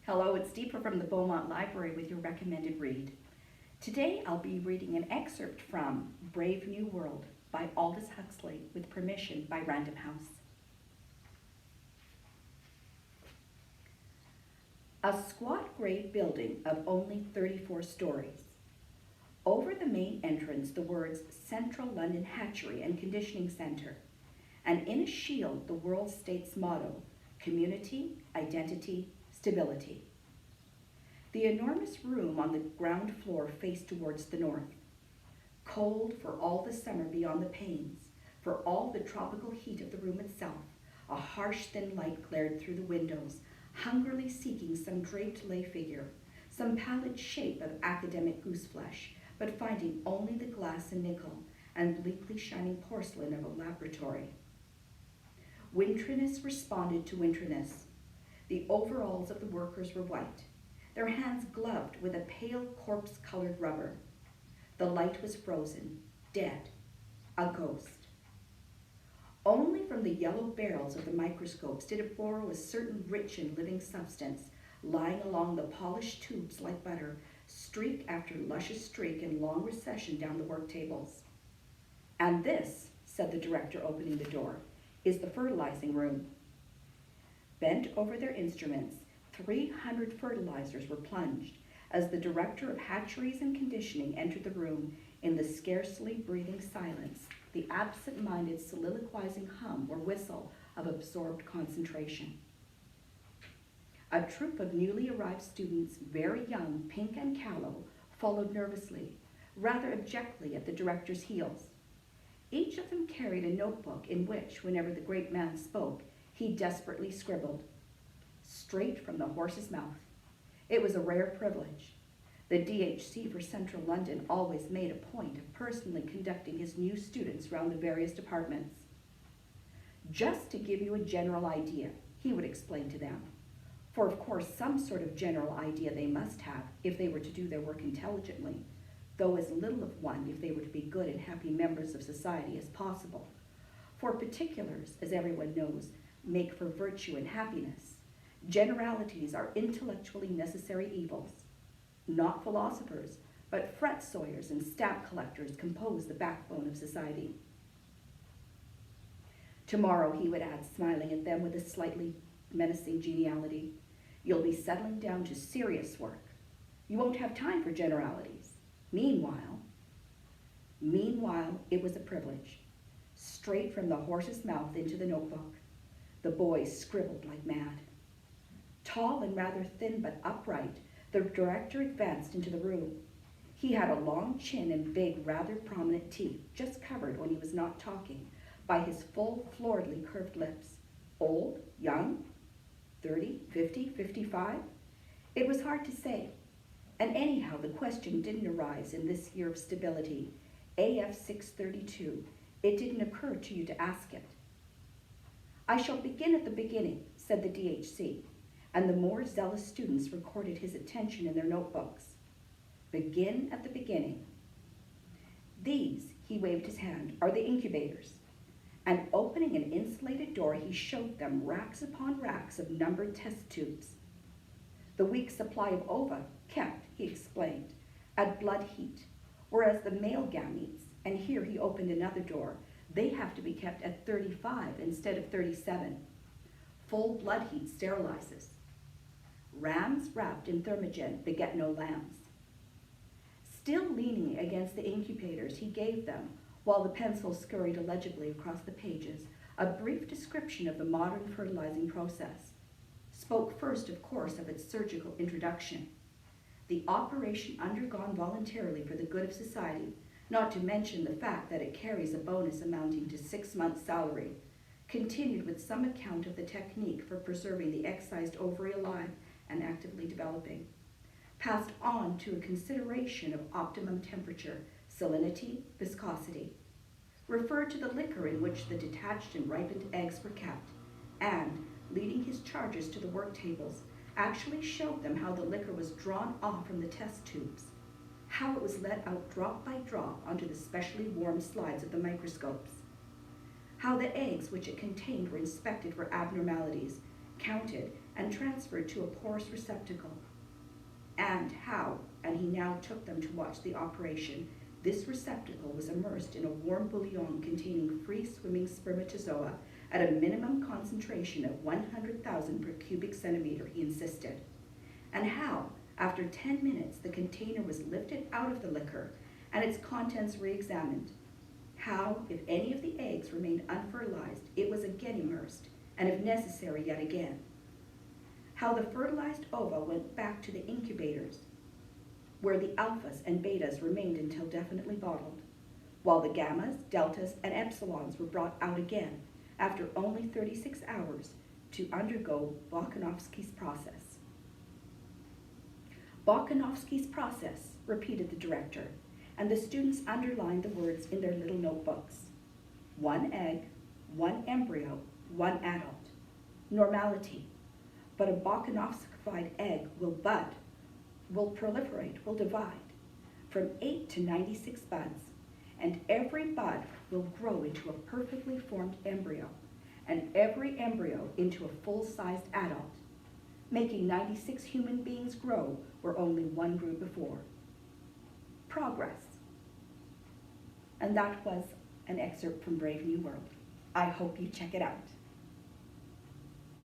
Hello, it's Deepa from the Beaumont Library with your recommended read. Today I'll be reading an excerpt from Brave New World by Aldous Huxley with permission by Random House. A squat grey building of only 34 stories. Over the main entrance the words Central London Hatchery and Conditioning Centre, and in a shield the World State's motto, Community, Identity, Stability. The enormous room on the ground floor faced towards the north. Cold for all the summer beyond the panes, for all the tropical heat of the room itself, a harsh thin light glared through the windows, hungrily seeking some draped lay figure, some pallid shape of academic gooseflesh, but finding only the glass and nickel and bleakly shining porcelain of a laboratory. Wintriness responded to wintriness. The overalls of the workers were white, their hands gloved with a pale corpse-colored rubber. The light was frozen, dead, a ghost. Only from the yellow barrels of the microscopes did it borrow a certain rich and living substance, lying along the polished tubes like butter, streak after luscious streak in long recession down the work tables. "And this," said the director, opening the door, "is the fertilizing room." Bent over their instruments, 300 fertilizers were plunged as the director of hatcheries and conditioning entered the room in the scarcely breathing silence, the absent-minded soliloquizing hum or whistle of absorbed concentration. A troop of newly arrived students, very young, pink and callow, followed nervously, rather abjectly at the director's heels. Each of them carried a notebook in which, whenever the great man spoke, he desperately scribbled. Straight from the horse's mouth. It was a rare privilege. The DHC for Central London always made a point of personally conducting his new students round the various departments. "Just to give you a general idea," he would explain to them. For of course some sort of general idea they must have if they were to do their work intelligently, though as little of one if they were to be good and happy members of society as possible. For particulars, as everyone knows, make for virtue and happiness. Generalities are intellectually necessary evils. Not philosophers, but fret sawyers and stamp collectors compose the backbone of society. "Tomorrow," he would add, smiling at them with a slightly menacing geniality, "you'll be settling down to serious work. You won't have time for generalities. Meanwhile, it was a privilege. Straight from the horse's mouth into the notebook. The boys scribbled like mad. Tall and rather thin but upright, the director advanced into the room. He had a long chin and big, rather prominent teeth, just covered when he was not talking by his full, floridly curved lips. Old, young, 30, 50, 55? It was hard to say. And anyhow, the question didn't arise in this year of stability, AF 632. It didn't occur to you to ask it. "I shall begin at the beginning," said the DHC, and the more zealous students recorded his attention in their notebooks. "Begin at the beginning. These," he waved his hand, "are the incubators." And opening an insulated door, he showed them racks upon racks of numbered test tubes. The week's supply of ova kept, he explained, at blood heat, whereas the male gametes, and here he opened another door, they have to be kept at 35 instead of 37. Full blood heat sterilizes. Rams wrapped in thermogen beget no lambs. Still leaning against the incubators, he gave them, while the pencil scurried illegibly across the pages, a brief description of the modern fertilizing process. Spoke first, of course, of its surgical introduction. The operation undergone voluntarily for the good of society, not to mention the fact that it carries a bonus amounting to 6 months' salary, continued with some account of the technique for preserving the excised ovary alive and actively developing. Passed on to a consideration of optimum temperature, salinity, viscosity. Referred to the liquor in which the detached and ripened eggs were kept, and, leading his charges to the work tables, actually showed them how the liquor was drawn off from the test tubes, how it was let out drop by drop onto the specially warmed slides of the microscopes, how the eggs which it contained were inspected for abnormalities, counted, and transferred to a porous receptacle. And how, and he now took them to watch the operation, this receptacle was immersed in a warm bouillon containing free-swimming spermatozoa at a minimum concentration of 100,000 per cubic centimeter, he insisted. And how, after 10 minutes, the container was lifted out of the liquor and its contents re-examined. How, if any of the eggs remained unfertilized, it was again immersed, and if necessary, yet again. How the fertilized ova went back to the incubators, where the alphas and betas remained until definitely bottled, while the gammas, deltas, and epsilons were brought out again after only 36 hours to undergo Bokanovsky's process. Bokanovsky's process, repeated the director, and the students underlined the words in their little notebooks. 1 egg, 1 embryo, 1 adult. Normality. But a Bokanovskified egg will bud, will proliferate, will divide from 8 to 96 buds, and every bud will grow into a perfectly formed embryo, and every embryo into a full-sized adult, making 96 human beings grow where only one grew before. Progress. And that was an excerpt from Brave New World. I hope you check it out.